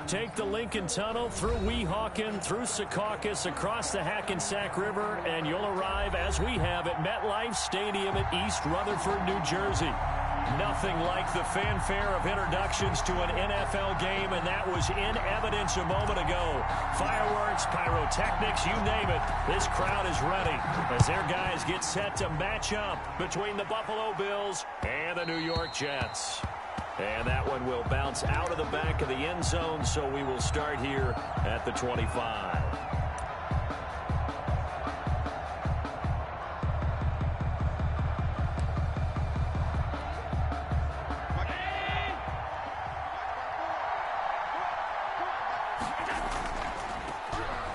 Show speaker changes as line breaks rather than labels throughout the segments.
take the Lincoln Tunnel through Weehawken, through Secaucus, across the Hackensack River, and you'll arrive, as we have, at MetLife Stadium at East Rutherford, New Jersey. Nothing like the fanfare of introductions to an NFL game, and that was in evidence a moment ago. Fireworks, pyrotechnics, you name it. This crowd is ready as their guys get set to match up between the Buffalo Bills and the New York Jets. And that one will bounce out of the back of the end zone, so we will start here at the 25.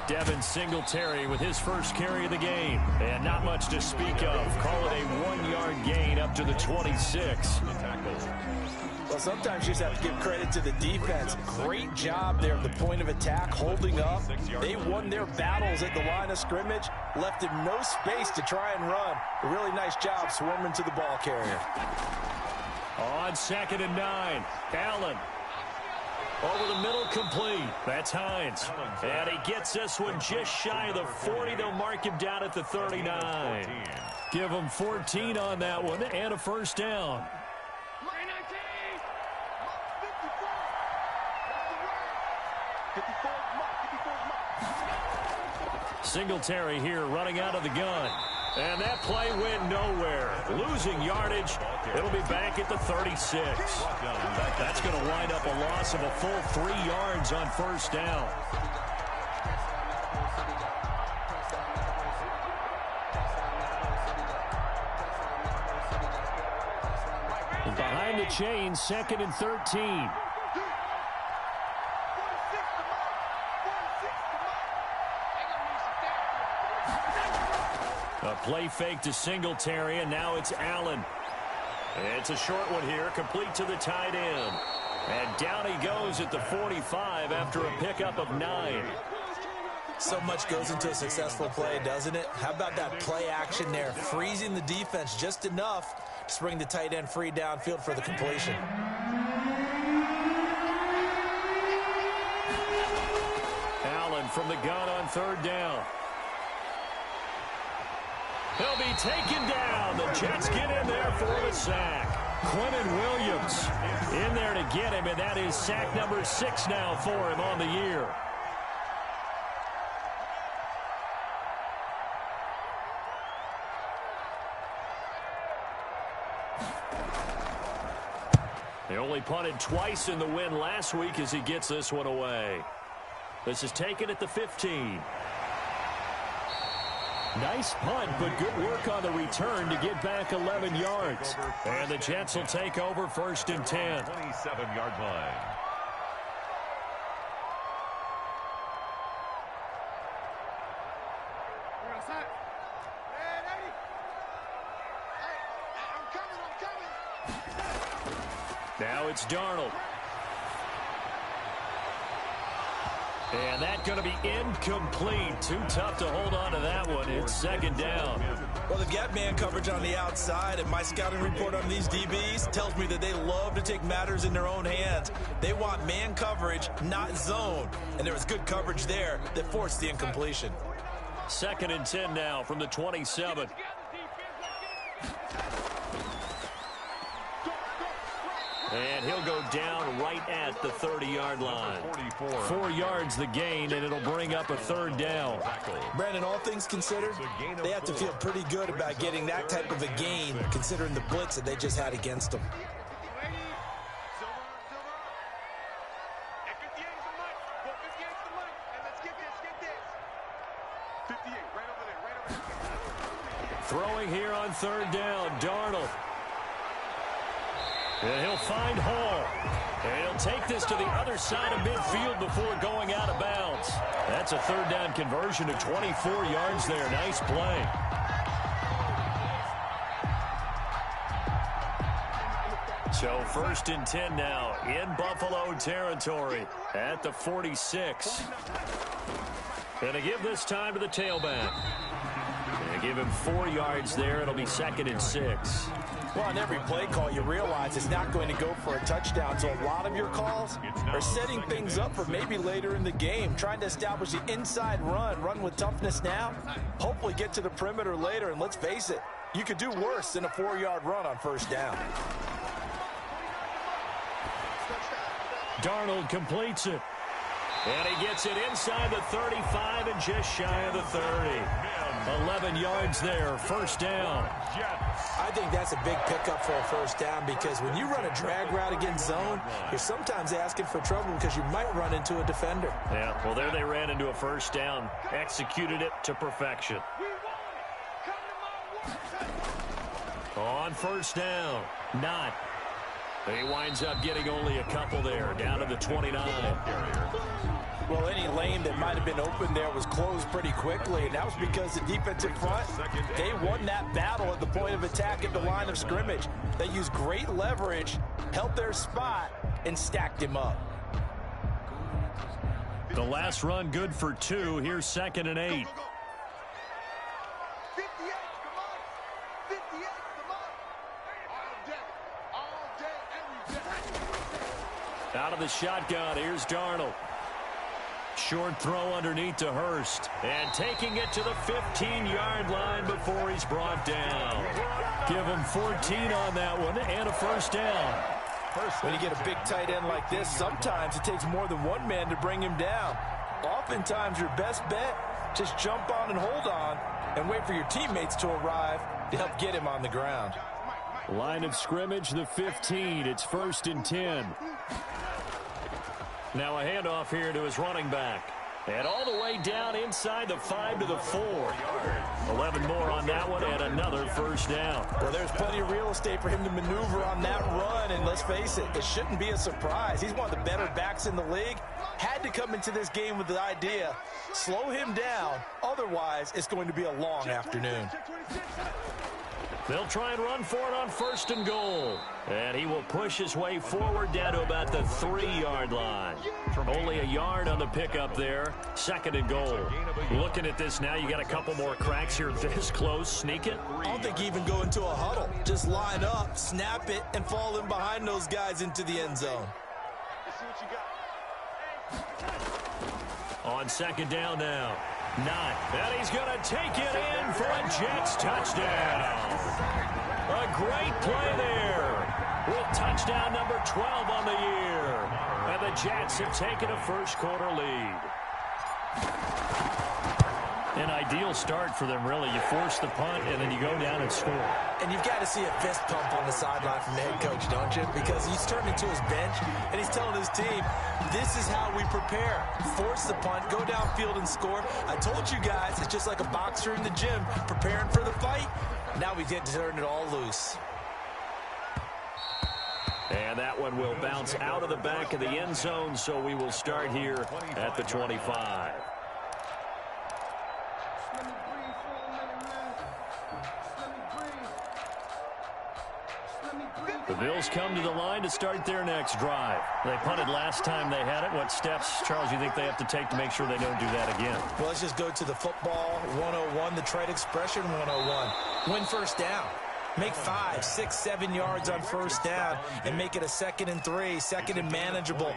Devin Singletary with his first carry of the game. And not much to speak of. Call it a 1-yard gain up to the 26.
Well, sometimes you just have to give credit to the defense. Great job there at the point of attack, holding up. They won their battles at the line of scrimmage, left him no space to try and run. A really nice job swarming to the ball carrier.
On 2nd and 9, Allen. Over the middle, complete. That's Hines. And he gets this one just shy of the 40. They'll mark him down at the 39. Give him 14 on that one and a first down. Singletary here running out of the gun. And that play went nowhere. Losing yardage. It'll be back at the 36. That's going to wind up a loss of a full 3 yards on first down. Behind the chains, 2nd and 13. A play fake to Singletary, and now it's Allen. It's a short one here, complete to the tight end. And down he goes at the 45 after a pickup of 9.
So much goes into a successful play, doesn't it? How about that play action there, freezing the defense just enough to bring the tight end free downfield for the completion.
Allen from the gun on 3rd down. He'll be taken down. The Jets get in there for the sack. Quinnen Williams in there to get him, and that is sack number 6 now for him on the year. They only punted twice in the win last week as he gets this one away. This is taken at the 15. Nice punt, but good work on the return to get back 11 yards. And the Jets will take over 1st and 10.
27-yard line.
Now it's Darnold. And that's going to be incomplete. Too tough to hold on to that one. It's 2nd down.
Well, they've got man coverage on the outside, and my scouting report on these DBs tells me that they love to take matters in their own hands. They want man coverage, not zone. And there was good coverage there that forced the incompletion.
2nd and 10 now from the 27. And he'll go down right at the 30-yard line. 4 yards the gain, and it'll bring up a 3rd down.
Brandon, all things considered, they have to feel pretty good about getting that type of a gain, considering the blitz that they just had against them.
Throwing here on 3rd down, Darnold. And he'll find Hall. And he'll take this to the other side of midfield before going out of bounds. That's a 3rd down conversion of 24 yards there. Nice play. So 1st and 10 now in Buffalo territory at the 46. Going to give this time to the tailback. Going to give him 4 yards there. It'll be 2nd and 6.
Well, on every play call, you realize it's not going to go for a touchdown, so a lot of your calls are setting things up for maybe later in the game, trying to establish the inside run with toughness now, hopefully get to the perimeter later, and let's face it, you could do worse than a 4-yard run on first down.
Darnold completes it. And he gets it inside the 35 and just shy of the 30. 11 yards there, first down.
I think that's a big pickup for a first down because when you run a drag route against zone, you're sometimes asking for trouble because you might run into a defender.
Yeah, well, there they ran into a first down. Executed it to perfection. On first down, not. He winds up getting only a couple there, down to the 29.
Well, any lane that might have been open there was closed pretty quickly, and that was because the defensive front, they won that battle at the point of attack at the line of scrimmage. They used great leverage, held their spot, and stacked him up.
The last run good for 2. Here's 2nd and 8. Out of the shotgun, here's Darnold. Short throw underneath to Hurst. And taking it to the 15-yard line before he's brought down. Give him 14 on that one and a first down.
When you get a big tight end like this, sometimes it takes more than one man to bring him down. Oftentimes your best bet, just jump on and hold on and wait for your teammates to arrive to help get him on the ground.
Line of scrimmage, the 15. It's 1st and 10. Now a handoff here to his running back. And all the way down inside the 5 to the 4. 11 more on that one and another first down.
Well, there's plenty of real estate for him to maneuver on that run. And let's face it, it shouldn't be a surprise. He's one of the better backs in the league. Had to come into this game with the idea, slow him down. Otherwise, it's going to be a long afternoon.
They'll try and run for it on 1st and goal. And he will push his way forward down to about the 3-yard line. Only a yard on the pickup there. 2nd and goal. Looking at this now, you got a couple more cracks here this close. Sneak it.
I don't think even go into a huddle. Just line up, snap it, and fall in behind those guys into the end zone.
On 2nd down now. Not. And he's going to take it in for a Jets touchdown. A great play there with touchdown number 12 on the year. And the Jets have taken a first-quarter lead. An ideal start for them, really. You force the punt, and then you go down and score.
And you've got to see a fist pump on the sideline from the head coach, don't you? Because he's turned into his bench, and he's telling his team, this is how we prepare. Force the punt, go downfield and score. I told you guys, it's just like a boxer in the gym preparing for the fight. Now we get to turn it all loose.
And that one will bounce out of the back of the end zone, so we will start here at the 25. The Bills come to the line to start their next drive. They punted last time they had it. What steps, Charles, you think they have to take to make sure they don't do that again?
Well, let's just go to the football 101, the trade expression 101. Win first down. Make 5, 6, 7 yards on first down and make it a 2nd and 3, 2nd and manageable.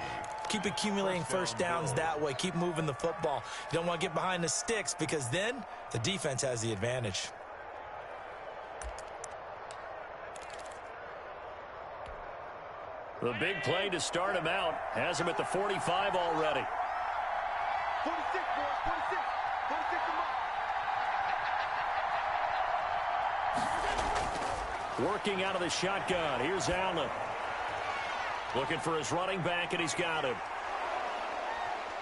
Keep accumulating first downs that way. Keep moving the football. You don't want to get behind the sticks because then the defense has the advantage.
The big play to start him out has him at the 45 already.
46, boys, 46. 46 them up.
Working out of the shotgun. Here's Allen. Looking for his running back, and he's got him.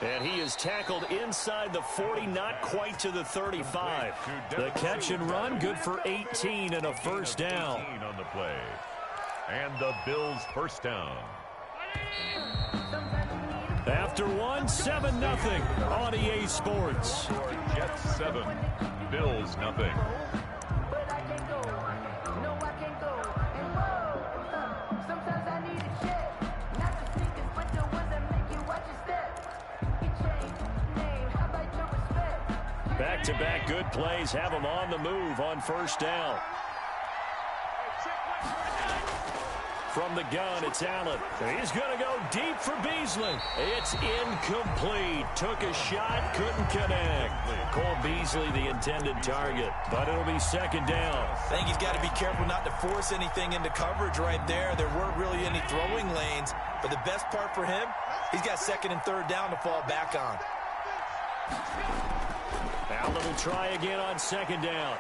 And he is tackled inside the 40, not quite to the 35. The catch and run, good for 18 and a first down.
On the play. And the Bills first down.
After one, 7-0 on EA Sports.
Jets 7, Bills nothing.
Back-to-back good plays have them on the move on first down. From the gun, it's Allen. He's going to go deep for Beasley. It's incomplete. Took a shot, couldn't connect. Cole Beasley, the intended target, but it'll be second down.
I think he's got to be careful not to force anything into coverage right there. There weren't really any throwing lanes, but the best part for him, he's got second and third down to fall back on.
Allen will try again on second down.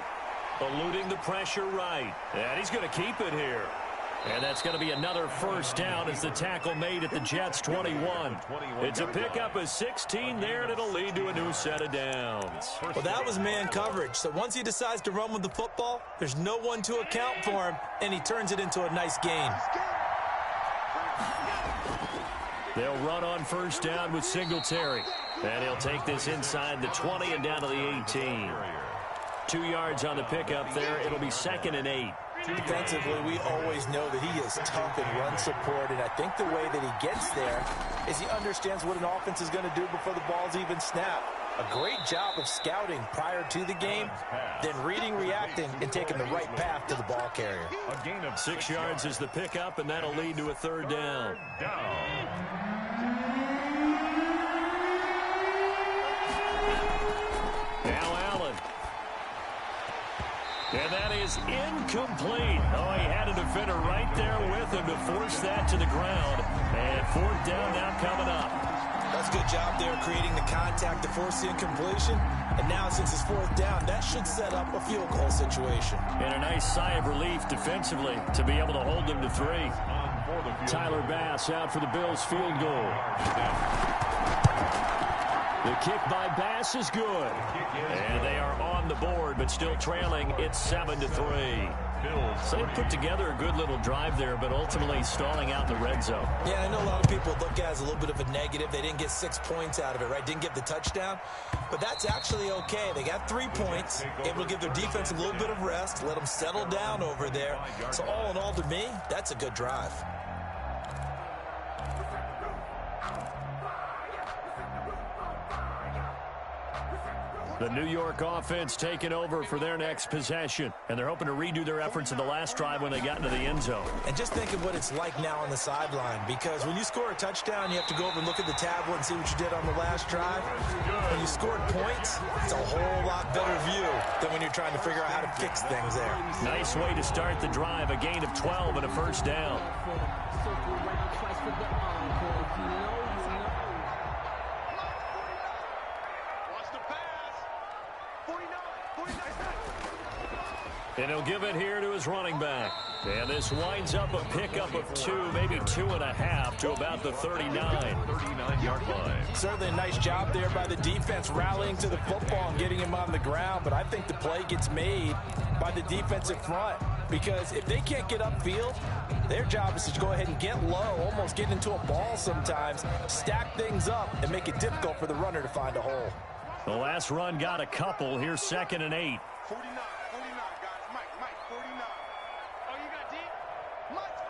Eluding the pressure right. And he's going to keep it here. And that's going to be another first down as the tackle made at the Jets' 21. It's a pickup of 16 there, and it'll lead to a new set of downs.
Well, that was man coverage. So once he decides to run with the football, there's no one to account for him, and he turns it into a nice gain.
They'll run on first down with Singletary. And he'll take this inside the 20 and down to the 18. 2 yards on the pickup there. It'll be second and 8.
Defensively, we always know that he is tough in run support, and I think the way that he gets there is he understands what an offense is going to do before the ball's even snapped. A great job of scouting prior to the game, then reading, reacting, and taking the right path to the ball carrier.
A gain of
6 yards is the pickup, and that'll lead to a third down. Now Allen. And that is incomplete. Oh, he had a defender right there with him to force that to the ground. And fourth down now coming up.
That's a good job there creating the contact to force the incompletion. And now since it's fourth down, that should set up a field goal situation.
And a nice sigh of relief defensively to be able to hold them to 3. Tyler Bass out for the Bills field goal. The kick by Bass is good. And they are on the board, but still trailing. It's 7-3. So they put together a good little drive there, but ultimately stalling out the red zone.
Yeah, I know a lot of people look at it as a little bit of a negative. They didn't get 6 points out of it, right? Didn't get the touchdown. But that's actually okay. They got 3 points, able to give their defense a little bit of rest, let them settle down over there. So all in all, to me, that's a good drive.
The New York offense taking over for their next possession. And they're hoping to redo their efforts in the last drive when they got into the end zone.
And just think of what it's like now on the sideline. Because when you score a touchdown, you have to go over and look at the tablet and see what you did on the last drive. When you scored points, it's a whole lot better view than when you're trying to figure out how to fix things there.
Nice way to start the drive. A gain of 12 and a first down. And he'll give it here to his running back. And this winds up a pickup of 2, maybe 2.5 to about the 39-yard line.
Certainly a nice job there by the defense rallying to the football and getting him on the ground. But I think the play gets made by the defensive front. Because if they can't get upfield, their job is to go ahead and get low, almost get into a ball sometimes, stack things up, and make it difficult for the runner to find a hole.
The last run got a couple. Here's second and 8.
49, guys. Mike, 49. Oh, you got deep? Mike's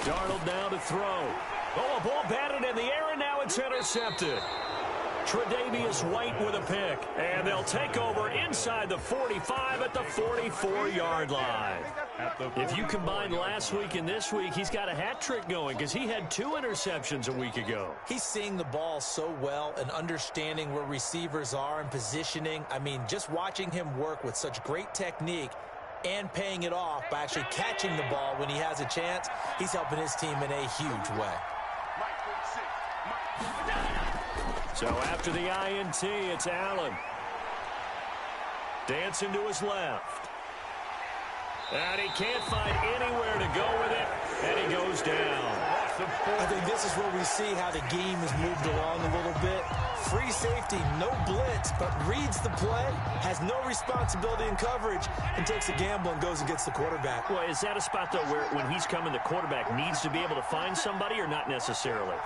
49.
Darnold now to throw. Oh, a ball batted in the air, and now it's intercepted. Tre'Davious White with a pick. And they'll take over inside the 45 at the 44-yard line. If you combine last week and this week, he's got a hat trick going because he had 2 interceptions a week ago.
He's seeing the ball so well and understanding where receivers are and positioning. I mean, just watching him work with such great technique and paying it off by actually catching the ball when he has a chance, he's helping his team in a huge way.
So after the INT, it's Allen. Dancing to his left. And he can't find anywhere to go with it, and he goes down.
I think this is where we see how the game has moved along a little bit. Free safety, no blitz, but reads the play, has no responsibility in coverage, and takes a gamble and goes and gets the quarterback.
Well, is that a spot, though, where when he's coming, the quarterback needs to be able to find somebody or not necessarily?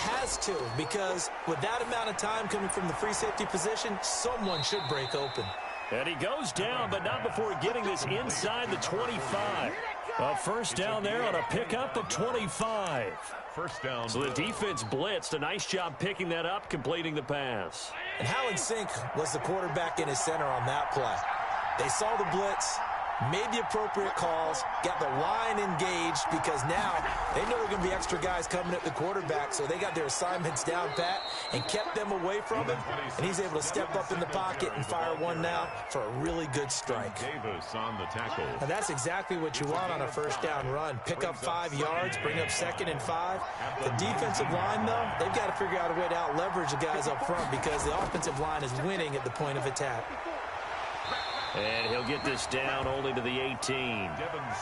Has to, because with that amount of time coming from the free safety position, someone should break open.
And he goes down, but not before getting this inside the 25. A first down there on a pickup of 25.
First down.
So the defense blitzed. A nice job picking that up, completing the pass.
And how in sync was the quarterback and his center on that play? They saw the blitz, made the appropriate calls, got the line engaged, because now they know there are going to be extra guys coming at the quarterback, so they got their assignments down pat and kept them away from him, and he's able to step up in the pocket and fire one now for a really good strike.
Davis on the tackle.
And that's exactly what you want on a first down run. Pick up 5 yards, bring up 2nd and 5. The defensive line, though, they've got to figure out a way to out-leverage the guys up front because the offensive line is winning at the point of attack.
And he'll get this down only to the 18.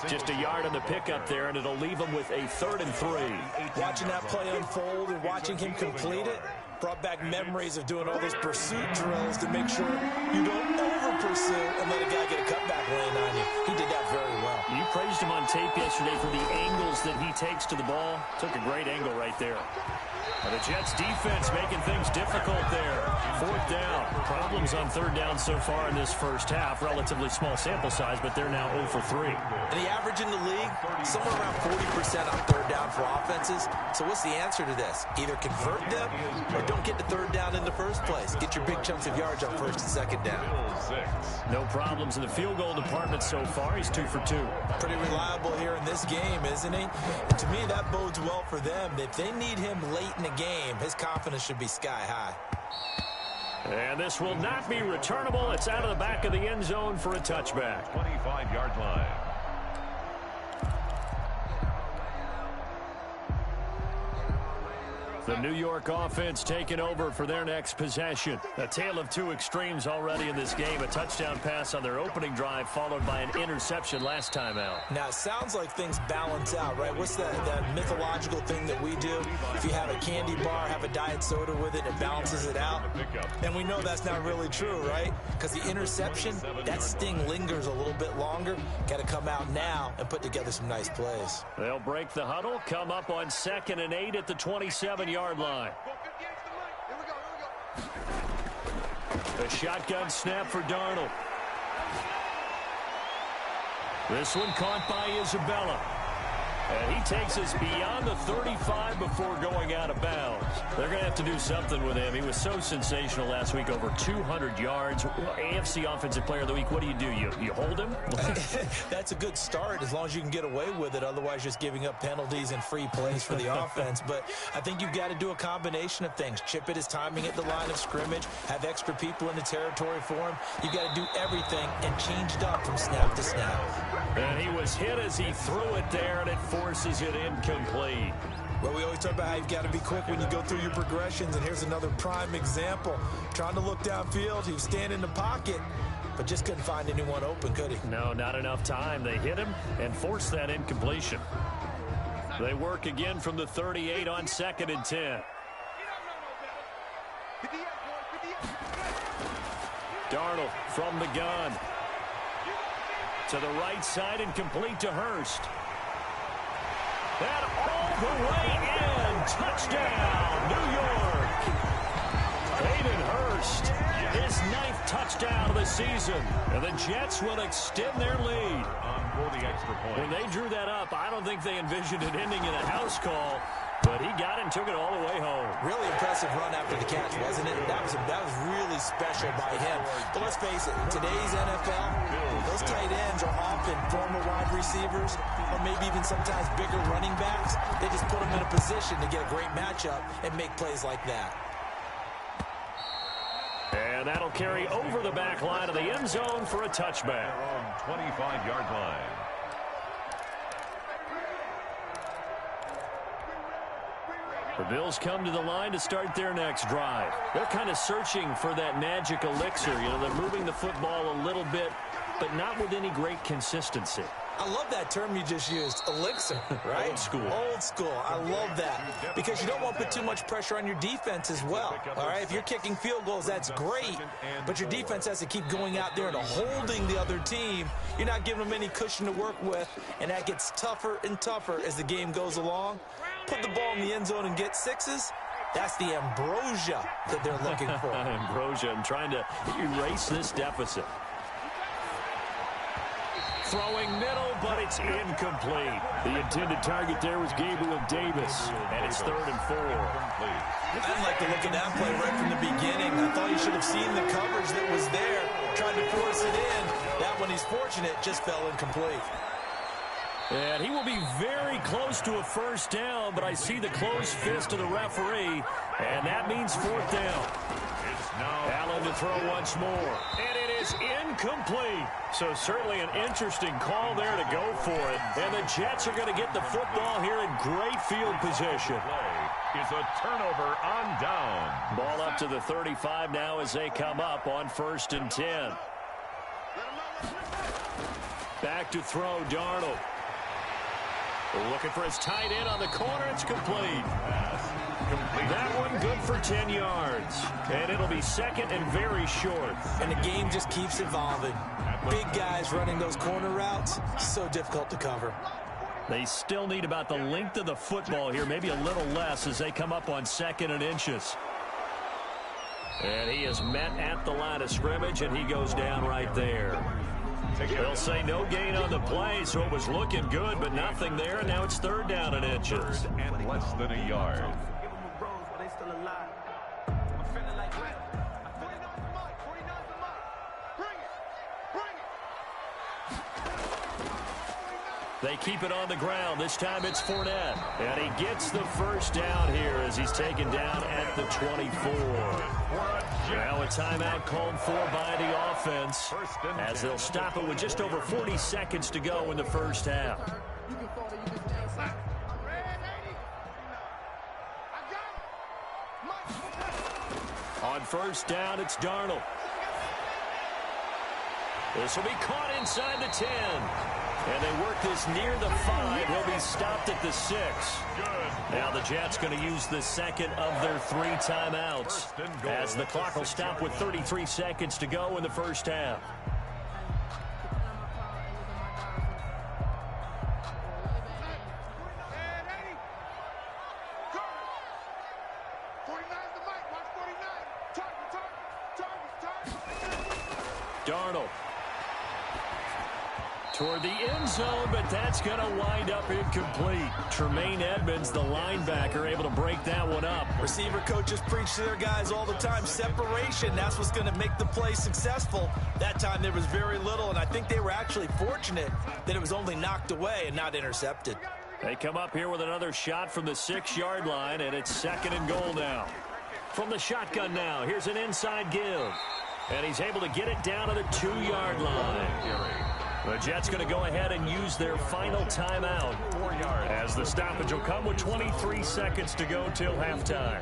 Just a yard on the pickup there, and it'll leave him with a 3rd and 3.
Watching that play unfold and watching him complete it brought back memories of doing all those pursuit drills to make sure you don't over-pursue and let a guy get a cutback lane on you. He did that very well.
You praised him on tape yesterday for the angles that he takes to the ball. Took a great angle right there. And the Jets defense making things difficult there. 4th down. Problems on 3rd down so far in this first half. Relatively small sample size, but they're now 0 for 3.
And the average in the league, somewhere around 40% on 3rd down for offenses. So what's the answer to this? Either convert them or don't get to 3rd down in the first place. Get your big chunks of yards on 1st and 2nd down.
No problems in the field goal department so far. He's 2 for 2.
Pretty reliable here in this game, isn't he? And to me, that bodes well for them. If they need him late in the game, his confidence should be sky high.
And this will not be returnable. It's out of the back of the end zone for a touchback.
25-yard line.
The New York offense taking over for their next possession. A tale of 2 extremes already in this game. A touchdown pass on their opening drive followed by an interception last time out.
Now, it sounds like things balance out, right? What's that mythological thing that we do? If you have a candy bar, have a diet soda with it, it balances it out. And we know that's not really true, right? Because the interception, that sting lingers a little bit longer. Got to come out now and put together some nice plays.
They'll break the huddle, come up on 2nd and 8 at the 27-yard line. The shotgun snap for Darnold. This one caught by Isabella. And he takes us beyond the 35 before going out of bounds. They're going to have to do something with him. He was so sensational last week, over 200 yards. AFC Offensive Player of the Week, what do? You hold him?
That's a good start as long as you can get away with it. Otherwise, just giving up penalties and free plays for the offense. But I think you've got to do a combination of things. Chip it his timing at the line of scrimmage. Have extra people in the territory for him. You've got to do everything and change it up from snap to snap.
And he was hit as he threw it there, and it forces it incomplete.
Well, we always talk about how you've got to be quick when you go through your progressions, and here's another prime example. Trying to look downfield, he was standing in the pocket, but just couldn't find anyone open, could he?
No, not enough time. They hit him and forced that incompletion. They work again from the 38 on 2nd and 10. Darnold from the gun. To the right side and complete to Hurst. And all the way in. Touchdown, New York. Hayden Hurst, his 9th touchdown of the season. And the Jets will extend their lead.
For the extra point.
When they drew that up, I don't think they envisioned it ending in a house call. But he got it and took it all the way home.
Really impressive run after the catch, wasn't it? That was really special by him. But let's face it, in today's NFL, those tight ends are often former wide receivers or maybe even sometimes bigger running backs. They just put them in a position to get a great matchup and make plays like that.
And that'll carry over the back line of the end zone for a touchback.
On 25-yard line.
The Bills come to the line to start their next drive. They're kind of searching for that magic elixir. You know, they're moving the football a little bit, but not with any great consistency.
I love that term you just used, elixir, right?
Old school.
Old school. I love that because you don't want to put too much pressure on your defense as well, all right? If you're kicking field goals, that's great, but your defense has to keep going out there and holding the other team. You're not giving them any cushion to work with, and that gets tougher and tougher as the game goes along. Put the ball in the end zone and get 6s. That's the ambrosia that they're looking for.
Ambrosia and trying to erase this deficit. throwing middle, but it's incomplete. The intended target there was Gabriel Davis, and it's 3rd and 4.
I didn't like the look of that play right from the beginning. I thought he should have seen the coverage that was there, tried to force it in. That one, he's fortunate, just fell incomplete.
And he will be very close to a first down, but I see the closed fist of the referee, and that means 4th down. Allen to throw once more, and it is incomplete. So certainly an interesting call there to go for it. And the Jets are going to get the football here in great field position.
Is a turnover on down.
Ball up to the 35 now as they come up on 1st and 10. Back to throw, Darnold. Looking for his tight end on the corner. It's complete. That one good for 10 yards. And it'll be 2nd and very short.
And the game just keeps evolving. Big guys running those corner routes, so difficult to cover.
They still need about the length of the football here, maybe a little less as they come up on 2nd and inches. And he is met at the line of scrimmage, and he goes down right there. They'll say no gain on the play, so it was looking good, but nothing there, and now it's 3rd down and inches.
And less than a yard. They keep it on the ground. This time it's Fournette. And he gets the first down here as he's taken down at the 24. Now a timeout called for by the offense as they'll stop it with just over 40 seconds to go in the first half. On 1st down, it's Darnold. This will be caught inside the 10. And they work this near the 5. He'll be stopped at the 6. Now the Jets going to use the 2nd of their 3 timeouts as the clock will stop with 33 seconds to go in the first half. Darnold. Toward the end zone, but that's going to wind up incomplete. Tremaine Edmonds, the linebacker, able to break that one up.
Receiver coaches preach to their guys all the time. Separation, that's what's going to make the play successful. That time there was very little, and I think they were actually fortunate that it was only knocked away and not intercepted.
They come up here with another shot from the 6-yard line, and it's 2nd and goal now. From the shotgun now, here's an inside give. And he's able to get it down to the 2-yard line. The Jets going to go ahead and use their final timeout as the stoppage will come with 23 seconds to go till halftime.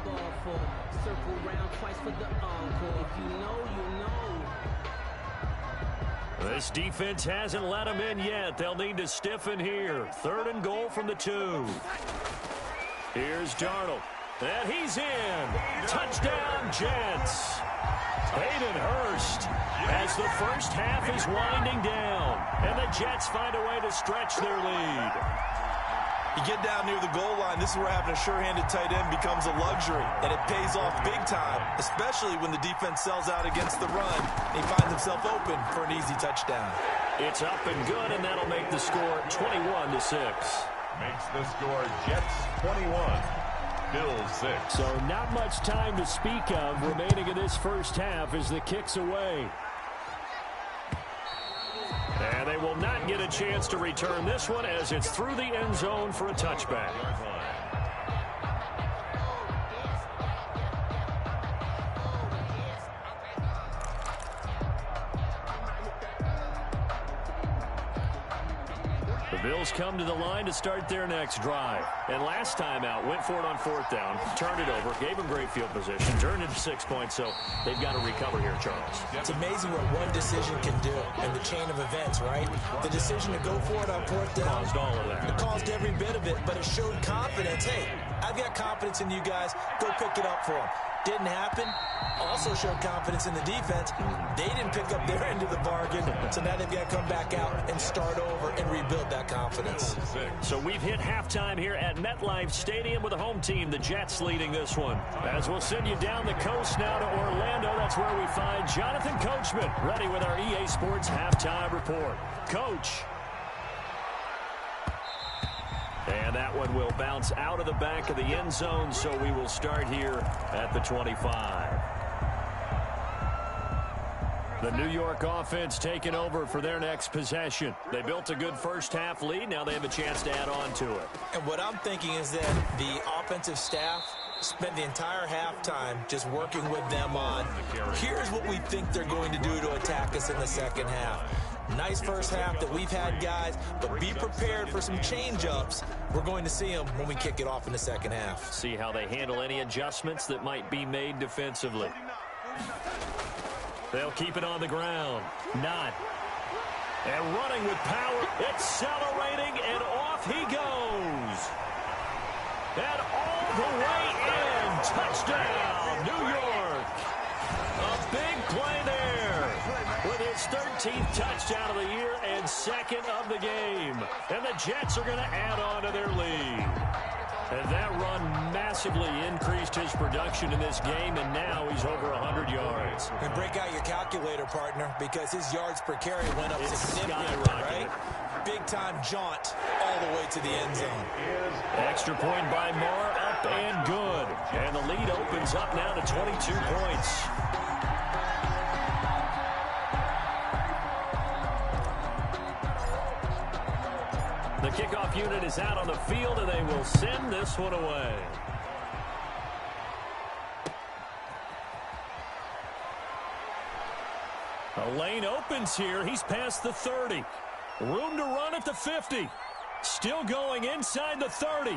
This defense hasn't let them in yet. They'll need to stiffen here. 3rd and goal from the 2. Here's Darnold. And he's in. Touchdown, Jets. Hayden Hurst as the first half is winding down. And the Jets find a way to stretch their lead.
You get down near the goal line, this is where having a sure-handed tight end becomes a luxury. And it pays off big time, especially when the defense sells out against the run. And he finds himself open for an easy touchdown.
It's up and good, and that'll make the score 21-6.
Makes the score Jets 21. Bills 6.
So not much time to speak of remaining in this first half as the kick's away. And they will not get a chance to return this one as it's through the end zone for a touchback. The Bills come to the line to start their next drive. And last time out, went for it on 4th down, turned it over, gave them great field position, turned it 6 points, so they've got to recover here, Charles.
It's amazing what one decision can do in the chain of events, right? The decision to go for it on 4th down
caused all of that.
It caused every bit of it, but it showed confidence. Hey, I've got confidence in you guys. Go pick it up for them. Didn't happen. Also showed confidence in the defense. They didn't pick up their end of the bargain, so now they've got to come back out and start over and rebuild that confidence.
So we've hit halftime here at MetLife Stadium with the home team, the Jets, leading this one. As we'll send you down the coast now to Orlando, that's where we find Jonathan Coachman ready with our EA Sports halftime report. Coach. that one will bounce out of the back of the end zone, so we will start here at the 25. The New York offense taking over for their next possession. They built a good first-half lead. Now they have a chance to add on to it.
And what I'm thinking is that the offensive staff spent the entire halftime just working with them on, here's what we think they're going to do to attack us in the second half. Nice first half that we've had, guys, but be prepared for some change-ups. We're going to see them when we kick it off in the second half.
See how they handle any adjustments that might be made defensively. They'll keep it on the ground. Not. And running with power, accelerating, and off he goes. And all the way in. Touchdown, New York. A big play there with his 13th touchdown of the year and second of the game. And the Jets are going to add on to their lead. And that run massively increased his production in this game, and now he's over 100 yards.
And break out your calculator, partner, because his yards per carry went up significantly, right? Big-time jaunt all the way to the end zone.
Extra point by Moore, up and good. And the lead opens up now to 22 points. The kickoff unit is out on the field, and they will send this one away. A lane opens here. He's past the 30. Room to run at the 50. Still going inside the 30.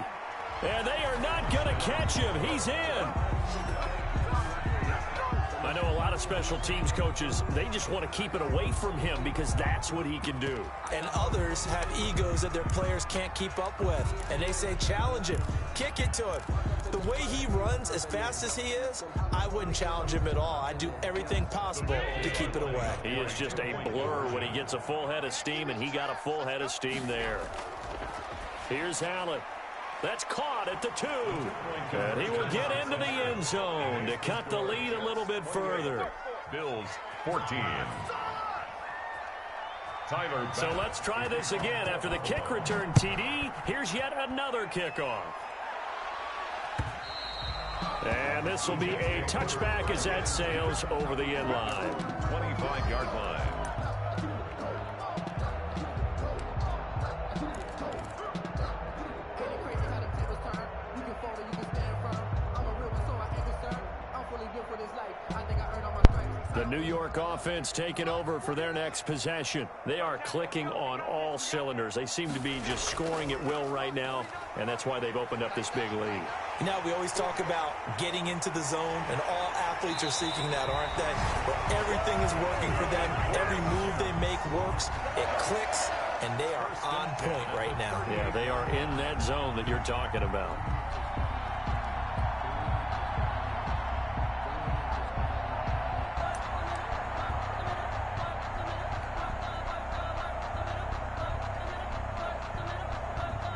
And they are not going to catch him. He's in. I know a lot of special teams coaches, they just want to keep it away from him because that's what he can do.
And others have egos that their players can't keep up with. And they say, challenge him. Kick it to him. The way he runs as fast as he is, I wouldn't challenge him at all. I'd do everything possible to keep it away.
He is just a blur when he gets a full head of steam, and he got a full head of steam there. Here's Allen. That's caught at the 2. And he will get into the end zone to cut the lead a little bit further.
Bills 14. Tyler.
So let's try this again. After the kick return TD, here's yet another kickoff. And this will be a touchback as that sails over the end line.
25-yard line.
The New York offense taking over for their next possession. They are clicking on all cylinders. They seem to be just scoring at will right now, and that's why they've opened up this big lead.
You know, we always talk about getting into the zone, and all athletes are seeking that, aren't they? Where everything is working for them. Every move they make works. It clicks, and they are on point right now.
Yeah, they are in that zone that you're talking about.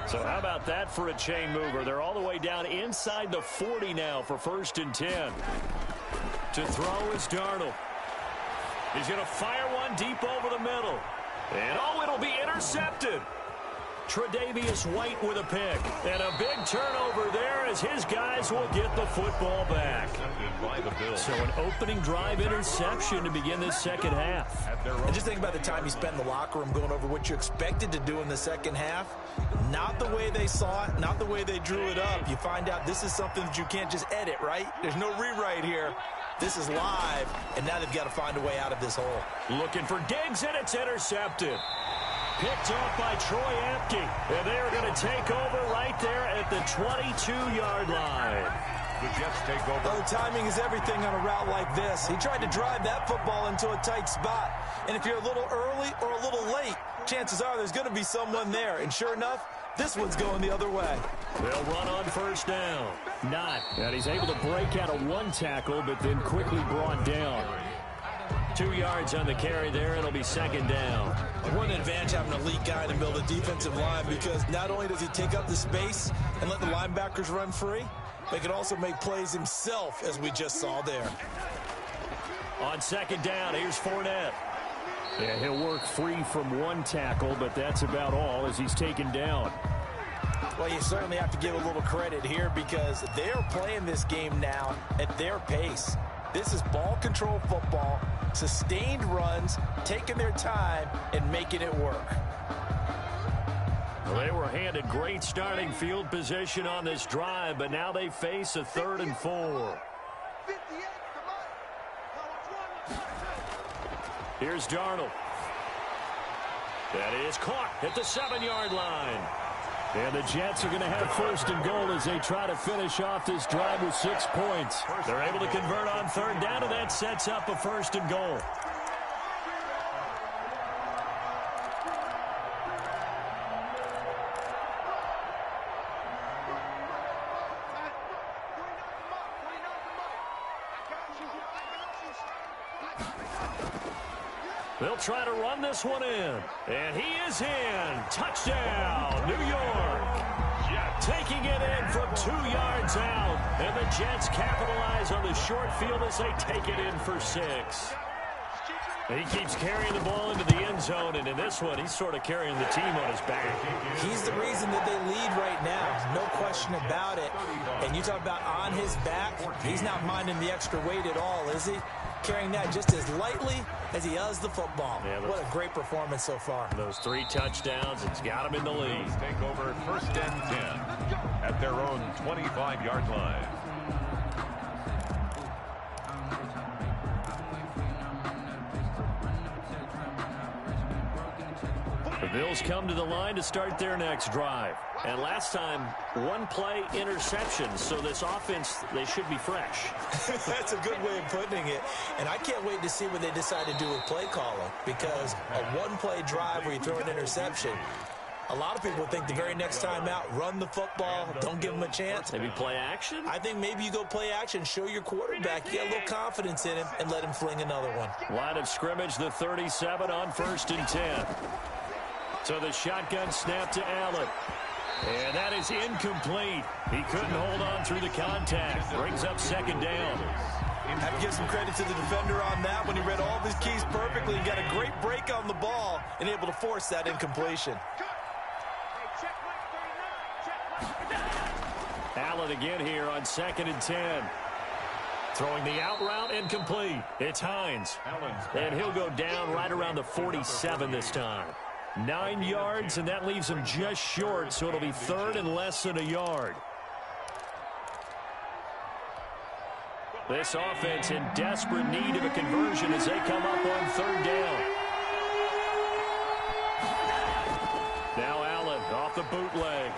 So how about that for a chain mover? They're all the way down inside the 40 now for 1st and 10. To throw is Darnold. He's going to fire one deep over the middle. And oh, it'll be intercepted. Tre'Davious White with a pick. And a big turnover there as his guys will get the football back. So an opening drive interception to begin this second half.
And just think about the time you spent in the locker room going over what you expected to do in the second half. Not the way they saw it, not the way they drew it up. You find out this is something that you can't just edit, right? There's no rewrite here. This is live, and now they've got to find a way out of this hole.
Looking for Diggs, and it's intercepted. Picked off by Troy Apke. And they are going to take over right there at the 22-yard line.
The Jets take over.
Oh, timing is everything on a route like this. He tried to drive that football into a tight spot. And if you're a little early or a little late, chances are there's going to be someone there. And sure enough, this one's going the other way.
They'll run on 1st down. Not. And he's able to break out of one tackle, but then quickly brought down. 2 yards on the carry there. It'll be 2nd down.
What an advantage having an elite guy to build a defensive line, because not only does he take up the space and let the linebackers run free, but he can also make plays himself, as we just saw there.
On 2nd down, here's Fournette. Yeah, he'll work free from one tackle, but that's about all as he's taken down.
Well, you certainly have to give a little credit here because they're playing this game now at their pace. This is ball control football, sustained runs, taking their time and making it work.
Well, they were handed great starting field position on this drive, but now they face a 3rd and 4. Here's Darnold. That is caught at the 7-yard line. And the Jets are going to have 1st and goal as they try to finish off this drive with 6 points. They're able to convert on 3rd down, and that sets up a 1st and goal. They'll try to run this one in. And he is in. Touchdown, New York. Taking it in from 2 yards out. And the Jets capitalize on the short field as they take it in for 6. He keeps carrying the ball into the end zone, and in this one, he's sort of carrying the team on his back.
He's the reason that they lead right now, no question about it. And you talk about on his back, he's not minding the extra weight at all, is he? Carrying that just as lightly as he does the football. Yeah, what a great performance so far.
Those 3 touchdowns, it's got him in the lead.
Take over 1st and 10 at their own 25-yard line.
The Bills come to the line to start their next drive. And last time, 1-play interception. So this offense, they should be fresh.
That's a good way of putting it. And I can't wait to see what they decide to do with play calling. Because a 1-play drive where you throw an interception, a lot of people think the very next time out, run the football, don't give them a chance.
Maybe play action?
I think maybe you go play action, show your quarterback, you get a little confidence in him, and let him fling another one.
Line of scrimmage, the 37 on 1st and 10. So the shotgun snap to Allen. And that is incomplete. He couldn't hold on through the contact. Brings up 2nd down.
Have to give some credit to the defender on that when he read all of his keys perfectly and got a great break on the ball and able to force that incompletion.
Allen again here on 2nd and 10. Throwing the out route incomplete. It's Hines. And he'll go down right around the 47 this time. 9 yards, and that leaves him just short, so it'll be 3rd and less than a yard. This offense in desperate need of a conversion as they come up on 3rd down. Now Allen off the bootleg.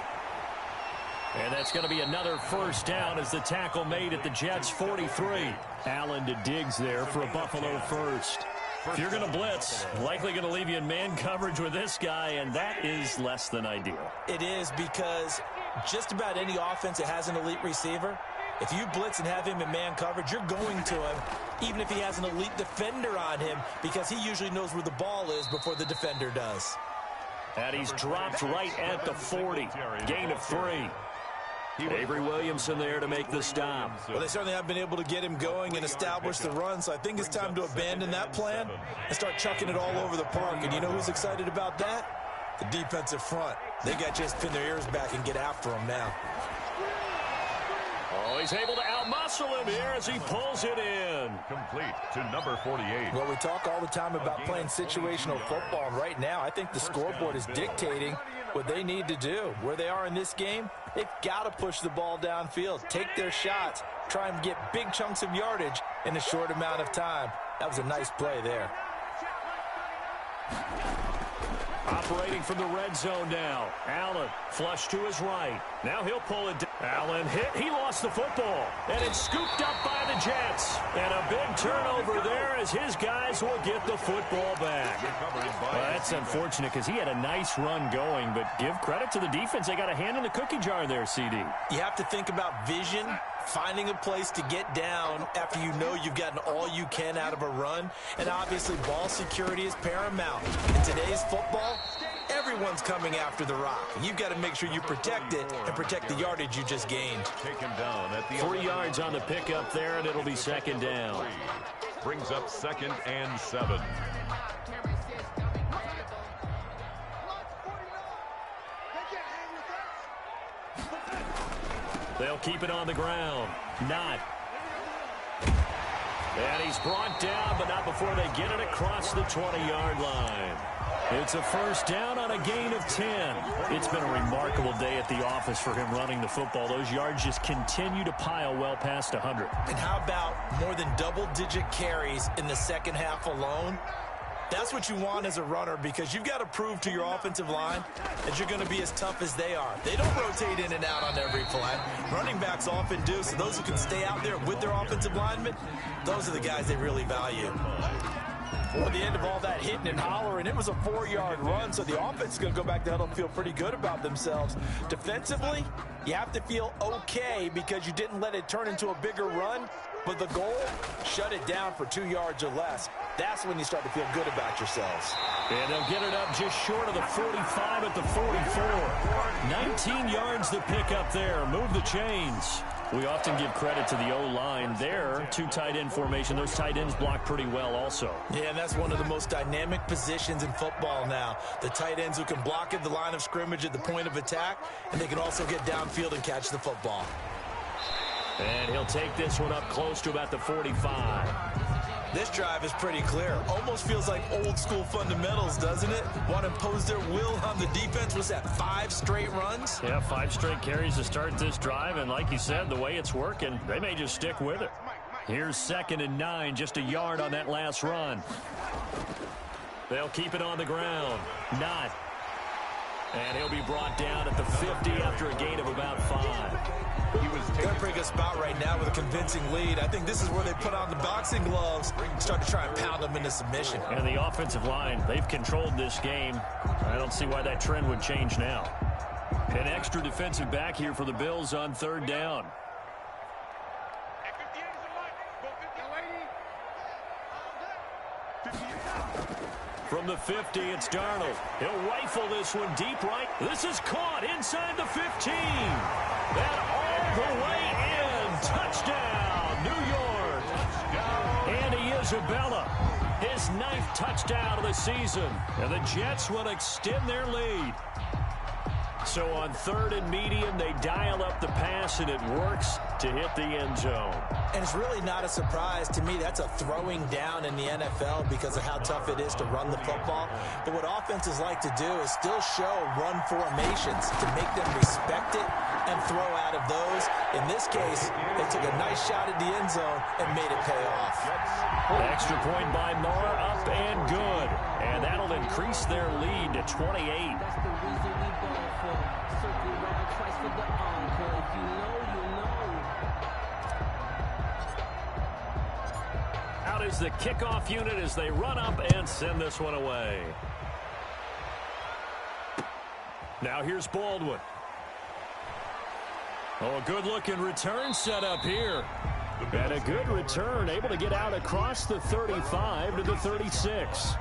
And that's going to be another 1st down as the tackle made at the Jets' 43. Allen to Diggs there for a Buffalo 1st. If you're going to blitz, likely going to leave you in man coverage with this guy, and that is less than ideal.
It is because just about any offense that has an elite receiver, if you blitz and have him in man coverage, you're going to him, even if he has an elite defender on him, because he usually knows where the ball is before the defender does.
And he's dropped right at the 40. Gain of 3. Avery Williamson there to make the stop.
Well, they certainly have been able to get him going and establish the run, so I think it's time to abandon that plan and start chucking it all over the park. And you know who's excited about that? The defensive front. They got to just pin their ears back and get after him now.
Oh, he's able to outmuscle him here as he pulls it in.
Complete to number 48.
Well, we talk all the time about playing situational football, and right now I think the scoreboard is dictating what they need to do. Where they are in this game, they've got to push the ball downfield, take their shots, try and get big chunks of yardage in a short amount of time. That was a nice play there.
Operating from the red zone now. Allen flush to his right. Now he'll pull it down. Allen hit. He lost the football. And it's scooped up by the Jets. And a big turnover there as his guys will get the football back. Well, that's unfortunate because he had a nice run going. But give credit to the defense. They got a hand in the cookie jar there, CD.
You have to think about vision, finding a place to get down after you know you've gotten all you can out of a run. And obviously ball security is paramount. In today's football, everyone's coming after the rock. You've got to make sure you protect it and protect the yardage you just gained.
Taken down at the
3 yards on the pickup there, and it'll be 2nd down.
Brings up 2nd and 7.
They'll keep it on the ground. Not. And he's brought down, but not before they get it across the 20-yard line. It's a first down on a gain of 10. It's been a remarkable day at the office for him running the football. Those yards just continue to pile well past 100.
And how about more than double-digit carries in the second half alone? That's what you want as a runner, because you've got to prove to your offensive line that you're going to be as tough as they are. They don't rotate in and out on every play. Running backs often do, so those who can stay out there with their offensive linemen, those are the guys they really value. Well, the end of all that hitting and hollering, it was a 4-yard run, so the offense is going to go back to huddle and feel pretty good about themselves. Defensively, you have to feel okay because you didn't let it turn into a bigger run, but the goal, shut it down for 2 yards or less. That's when you start to feel good about yourselves.
And they'll get it up just short of the 45 at the 44. 19 yards to pick up there. Move the chains. We often give credit to the O-line there. 2 tight end formation. Those tight ends block pretty well also.
Yeah, and that's one of the most dynamic positions in football now. The tight ends who can block at the line of scrimmage at the point of attack, and they can also get downfield and catch the football.
And he'll take this one up close to about the 45.
This drive is pretty clear. Almost feels like old school fundamentals, doesn't it? Want to impose their will on the defense. Was that 5 straight runs?
Yeah, 5 straight carries to start this drive. And like you said, the way it's working, they may just stick with it. Here's 2nd and 9, just a yard on that last run. They'll keep it on the ground. Not. And he'll be brought down at the 50 after a gain of about 5.
They're in a pretty good spot right now with a convincing lead. I think this is where they put on the boxing gloves, start to try and pound them into submission.
And the offensive line, they've controlled this game. I don't see why that trend would change now. An extra defensive back here for the Bills on 3rd down. From the 50, it's Darnold. He'll rifle this one deep right. This is caught inside the 15. And all the way in. Touchdown, New York. Andy Isabella, his 9th touchdown of the season. And the Jets will extend their lead. So on 3rd and medium, they dial up the pass, and it works to hit the end zone.
And it's really not a surprise to me. That's a throwing down in the NFL because of how tough it is to run the football. But what offenses like to do is still show run formations to make them respect it and throw out of those. In this case, they took a nice shot at the end zone and made it pay off.
Extra point by Moore, up and good. And that'll increase their lead to 28. Out is the kickoff unit as they run up and send this one away. Now here's Baldwin. Oh, a good-looking return set up here. And a good return, able to get out across the 35 to the 36.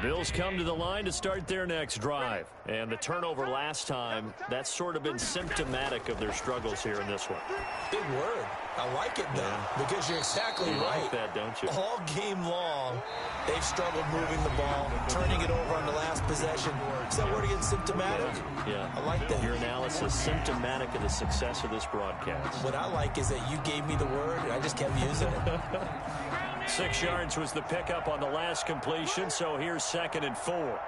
Bills come to the line to start their next drive. And the turnover last time, that's sort of been symptomatic of their struggles here in this one.
Big word. I like it, though, because you're exactly right.
Like that, don't you?
All game long, they've struggled moving the ball, turning it over on the last possession. Is that word again, symptomatic?
Yeah.
I like that.
Your analysis, symptomatic of the success of this broadcast.
What I like is that you gave me the word, and I just kept using it.
6 yards was the pickup on the last completion, so here's 2nd and 4.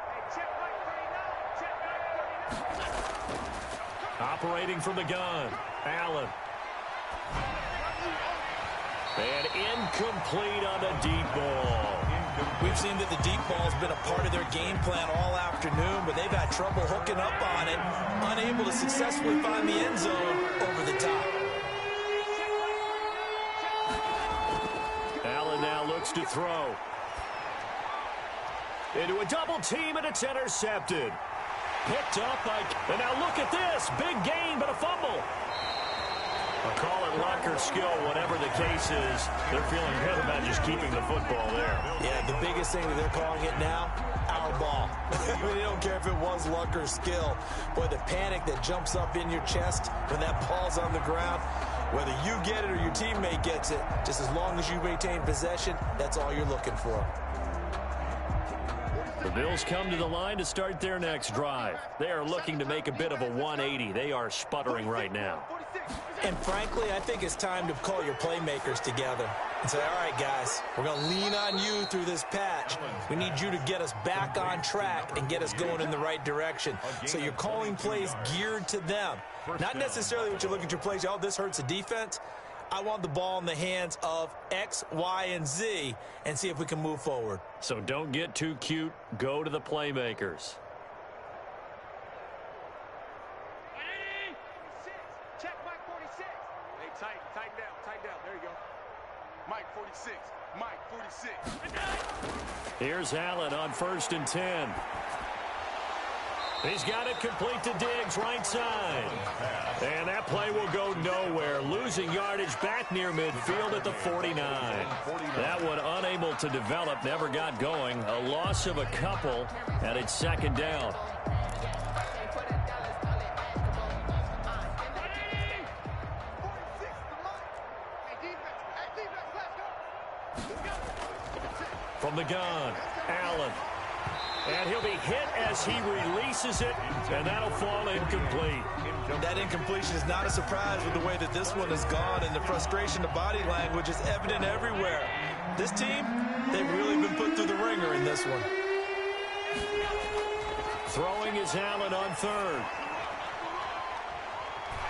Operating from the gun, Allen. And incomplete on the deep ball.
We've seen that the deep ball's been a part of their game plan all afternoon, but they've had trouble hooking up on it, unable to successfully find the end zone over the top.
Allen now looks to throw. Into a double team, and it's intercepted. Picked up by... And now look at this. Big gain, but a fumble. I'll call it luck or skill, whatever the case is. They're feeling good about just keeping the football there.
Yeah, the biggest thing that they're calling it now, our ball. I mean, they don't care if it was luck or skill. Boy, the panic that jumps up in your chest when that ball's on the ground, whether you get it or your teammate gets it, just as long as you maintain possession, that's all you're looking for.
The Bills come to the line to start their next drive. They are looking to make a bit of a 180. They are sputtering right now.
And frankly, I think it's time to call your playmakers together and say, all right, guys, we're going to lean on you through this patch. We need you to get us back on track and get us going in the right direction. So you're calling plays geared to them. Not necessarily what you look at your plays, oh, this hurts the defense. I want the ball in the hands of X, Y, and Z and see if we can move forward.
So don't get too cute. Go to the playmakers.
Check Mike 46. Hey, tighten down. There you go. Mike 46. Mike 46.
Here's Allen on 1st and 10. He's got it complete to Diggs, right side. And that play will go nowhere. Losing yardage back near midfield at the 49. That one unable to develop, never got going. A loss of a couple, and it's 2nd down. From the gun, Allen. And he'll be hit as he releases it, and that'll fall incomplete.
That incompletion is not a surprise with the way that this one has gone, and the frustration of body language is evident everywhere. This team, they've really been put through the ringer in this one.
Throwing is Allen on 3rd.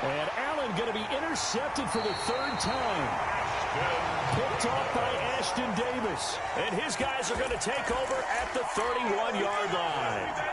And Allen going to be intercepted for the 3rd time. Picked off by Ashton Davis. And his guys are going to take over at the 31-yard line.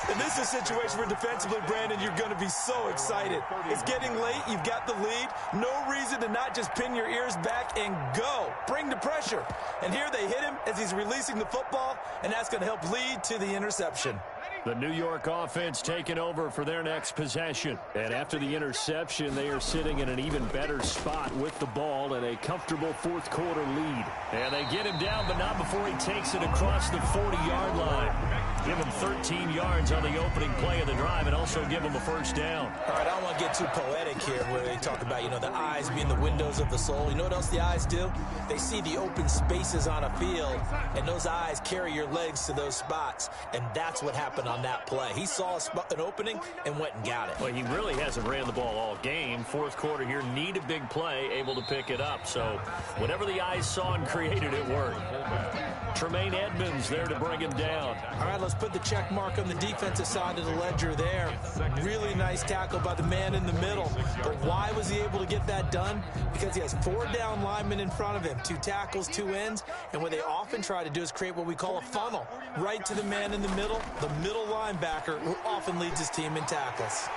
And this is a situation where defensively, Brandon, you're going to be so excited. It's getting late. You've got the lead. No reason to not just pin your ears back and go. Bring the pressure. And here they hit him as he's releasing the football, and that's going to help lead to the interception.
The New York offense taking over for their next possession. And after the interception, they are sitting in an even better spot with the ball and a comfortable 4th quarter lead. And they get him down, but not before he takes it across the 40-yard line. Give him 13 yards on the opening play of the drive and also give him a 1st down.
All right, I don't want to get too poetic here where they talk about, the eyes being the windows of the soul. You know what else the eyes do? They see the open spaces on a field, and those eyes carry your legs to those spots, and that's what happened on that play. He saw an opening and went and got it.
Well, he really hasn't ran the ball all game. 4th quarter here, need a big play, able to pick it up. So whatever the eyes saw and created, it worked. Tremaine Edmonds there to bring him down.
All right, let's put the check mark on the defensive side of the ledger there. Really nice tackle by the man in the middle. But why was he able to get that done? Because he has 4 down linemen in front of him, 2 tackles, 2 ends. And what they often try to do is create what we call a funnel. Right to the man in the middle linebacker, who often leads his team in tackles.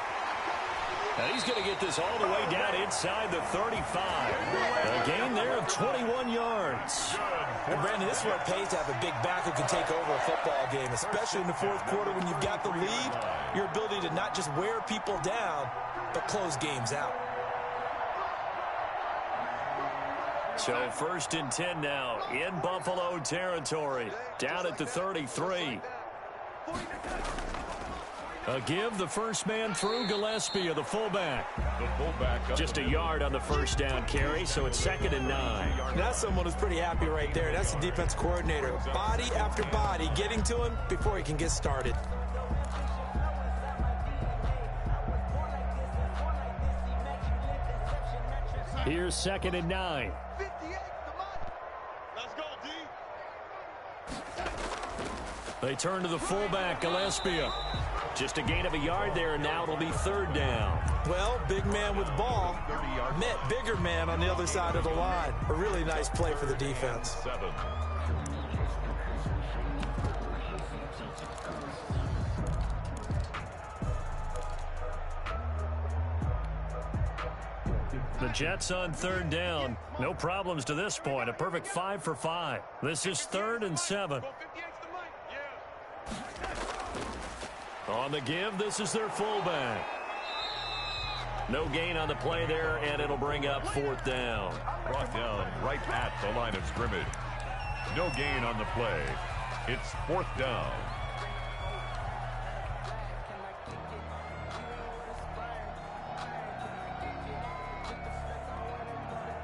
And he's going to get this all the way down inside the 35. A gain there of 21 yards.
And Brandon, this is where it pays to have a big back who can take over a football game, especially in the 4th quarter when you've got the lead. Your ability to not just wear people down, but close games out.
So 1st and 10 now in Buffalo territory. Down at the 33. A give, the first man through, Gillespie, the fullback. Just a yard on the 1st down carry, so it's 2nd and 9.
That's someone who's pretty happy right there. That's the defense coordinator. Body after body getting to him before he can get started.
Here's 2nd and 9.
Let's go, D.
They turn to the fullback, Gillespie. Just a gain of a yard there, and now it'll be 3rd down.
Well, big man with ball met bigger man on the other side of the line. A really nice play for the defense.
7.
The Jets on 3rd down. No problems to this point. A perfect 5 for 5. This is 3rd and 7. On the give, this is their fullback. No gain on the play there, and it'll bring up 4th down.
Brought down right at the line of scrimmage. No gain on the play. It's 4th down.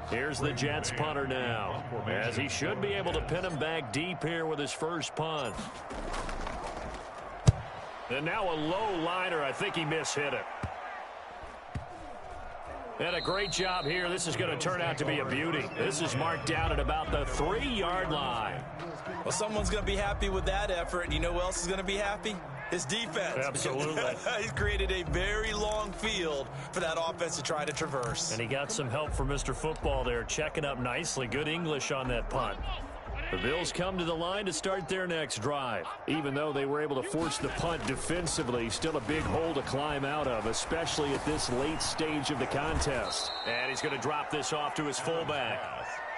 Here's the Jets punter now, as he should be able to pin him back deep here with his first punt. And now a low liner. I think he mishit it. And a great job here. This is going to turn out to be a beauty. This is marked down at about the 3-yard line.
Well, someone's going to be happy with that effort. And you know who else is going to be happy? His defense.
Absolutely.
He's created a very long field for that offense to try to traverse.
And he got some help from Mr. Football there, checking up nicely. Good English on that punt. The Bills come to the line to start their next drive. Even though they were able to force the punt defensively, still a big hole to climb out of, especially at this late stage of the contest. And he's going to drop this off to his fullback.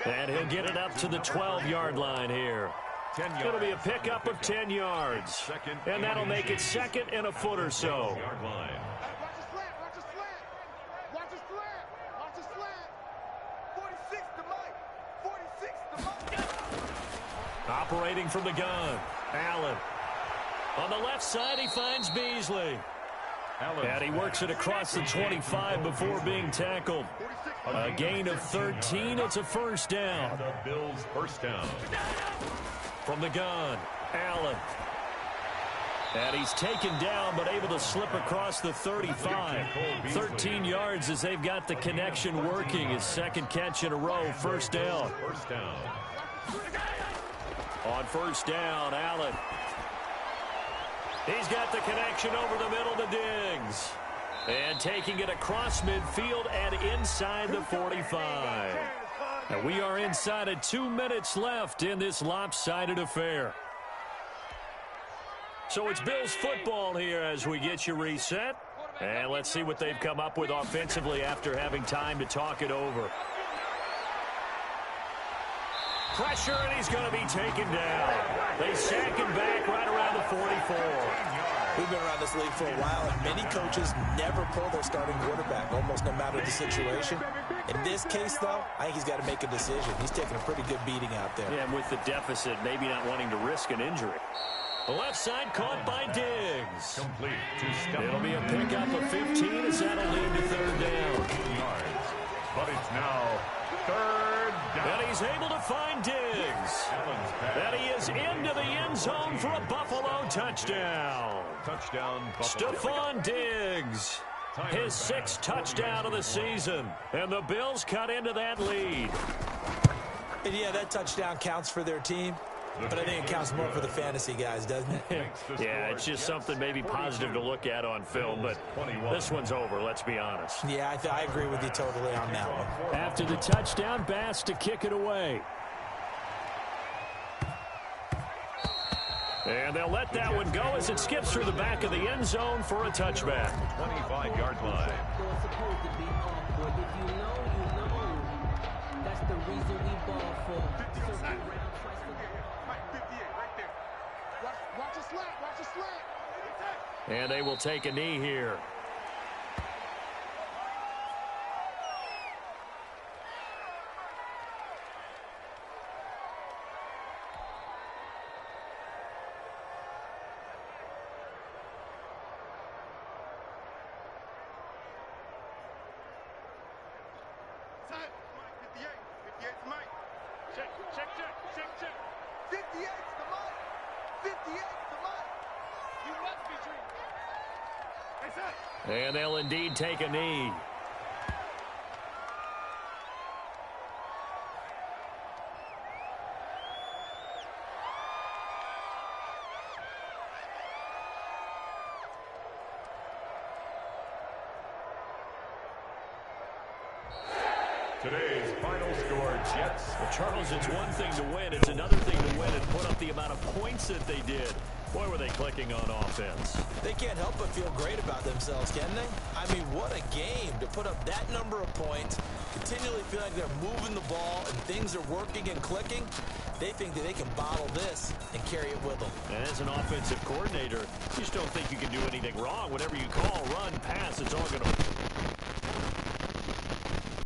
And he'll get it up to the 12-yard line here. It's going to be a pickup of 10 yards. And that'll make it second and a foot or so. Operating from the gun, Allen. On the left side, he finds Beasley. And he works it across the 25 before being tackled. A gain of 13. It's a first down.
The Bills' first down.
From the gun, Allen. And he's taken down, but able to slip across the 35. 13 yards as they've got the connection working. His second catch in a row, first down.
First down.
On first down, Allen. He's got the connection over the middle to Diggs. And taking it across midfield and inside the 45. And we are inside of 2 minutes left in this lopsided affair. So it's Bills football here as we get you reset. And let's see what they've come up with offensively after having time to talk it over. Pressure, and he's going to be taken down. They sack him back right around the 44.
We've been around this league for a while, and many coaches never pull their starting quarterback, almost no matter the situation. In this case, though, I think he's got to make a decision. He's taking a pretty good beating out there.
Yeah, and with the deficit, maybe not wanting to risk an injury. The left side caught by Diggs.
Complete to Steph.
It'll be a pickup of 15 as that'll lead to third down.
Yards. But it's now third down.
And he's able to find Diggs. And he is into the end zone for a Buffalo touchdown.
Touchdown, Buffalo.
Stephon Diggs. His 6th touchdown of the season. And the Bills cut into that lead.
And yeah, that touchdown counts for their team. But I think it counts more for the fantasy guys, doesn't it?
Yeah, it's just something maybe positive to look at on film, but this one's over, let's be honest.
Yeah, I agree with you totally on that one.
After the touchdown, Bass to kick it away. And they'll let that one go as it skips through the back of the end zone for a touchback.
25-yard line.
That's the reason we ball for.
Watch a slant, watch a slant.
And they will take a knee here. And they'll indeed take a knee.
Today's final score, Jets.
Well, Charles, it's one thing to win. It's another thing to win and put up the amount of points that they did. Boy, were they clicking on offense.
They can't help but feel great about themselves, can they? I mean, what a game to put up that number of points, continually feel like they're moving the ball and things are working and clicking. They think that they can bottle this and carry it with them.
And as an offensive coordinator, you just don't think you can do anything wrong. Whatever you call, run, pass, it's all going to...